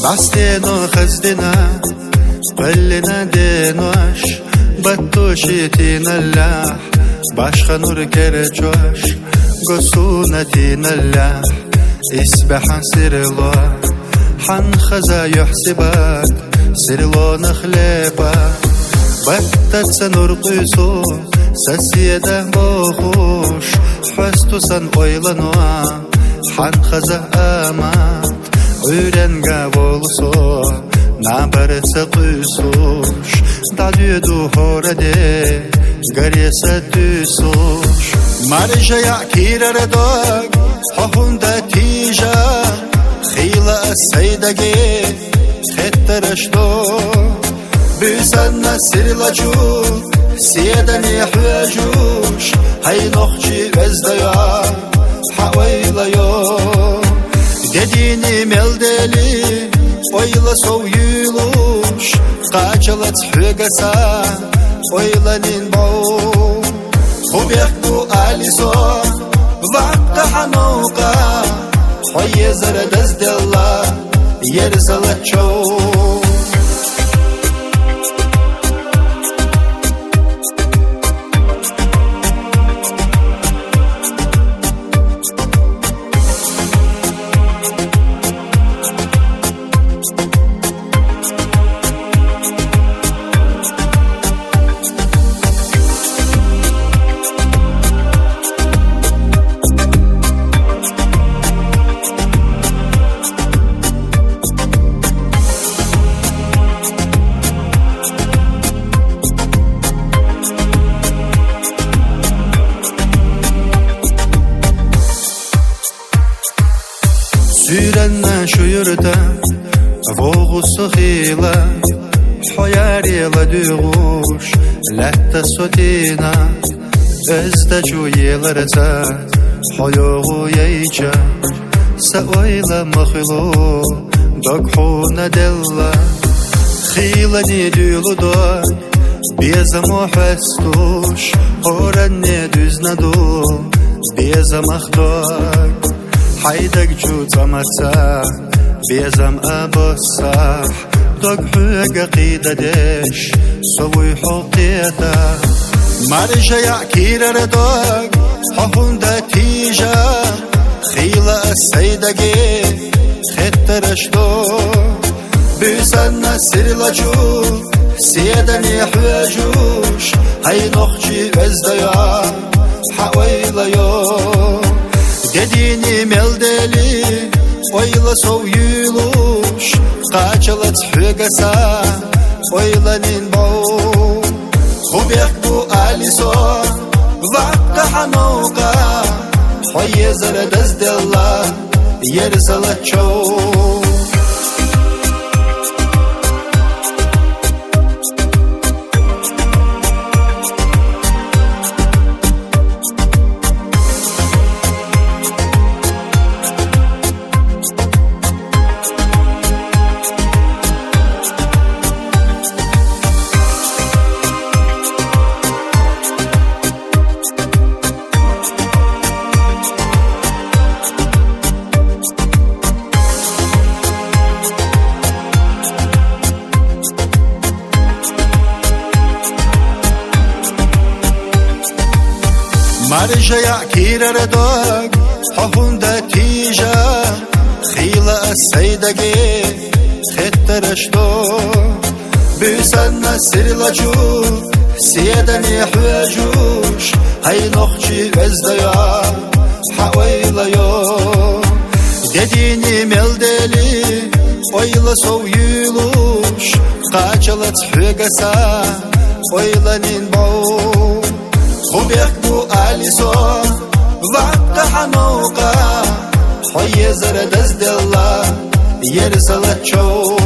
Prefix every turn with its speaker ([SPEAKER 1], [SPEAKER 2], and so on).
[SPEAKER 1] Basteno خزدنا قلنا دينوش بطوشيتين اللح باشخ نور كرجوش قصونتين اللح اسبحان سيرلو حن خزا يحسبك سيرلو نخلبك بطت نور قيسو سسيده بوخوش حستو سن oylanoa حن خزا amat Öğrenga bolso nabarsa qüsuş Dadüdu horade garesa tüsuş Marjaya kiraradog Hohunda tija Khila saydage Khettarashto Büsanna sirlacu Siyadan yahwajuş Hay nohçi vezdaya Havaylayo Dediğini meldeli oyla soğuyuluş Kaçalat hügasa oylanin boğ Hubek bu aliso Vakka hanuka Hoye zara dazdella Yer salat çoğ Sürenna şu yurda Voğusu khila Hoyariyla düğuş Lahta sotina Özda şu yılırza Hoyoğu yayca Sa oyla makhlu Doghuna della Khila ni düğudu Beza muhastuş Oran ne düznadu Beza makhdak حيدك جوت أمسا بيزم أبو الصح دوك حوق قيدة ديش سوي حقيتا مرجع كيرا ردوك حقون دا تيجا خيلة السيدقي خطرشتو بيسانا سيرلاجو سيدان يحواجوش هاي نخجي وزدايا حويليو Dediğini meldeli oyla soğuyuluş Kaçalat hügasa oylanin boğ Hubek bu aliso Vakka hanuka Hoye zara dazdella Yer salat çoğ Marjaya kiraradog Hohunda tija Khila saydage Khettarashto Büsanna sirlacu Siyadan yahwajuş Hay nohçi vezdaya Havaylayo Dediğini meldeli Oyla soğuyuluş Kaçalat hügasa Oylanin boğ بيك بو أليسو وقع حنوقا حي زرد از دلا يرسل تشو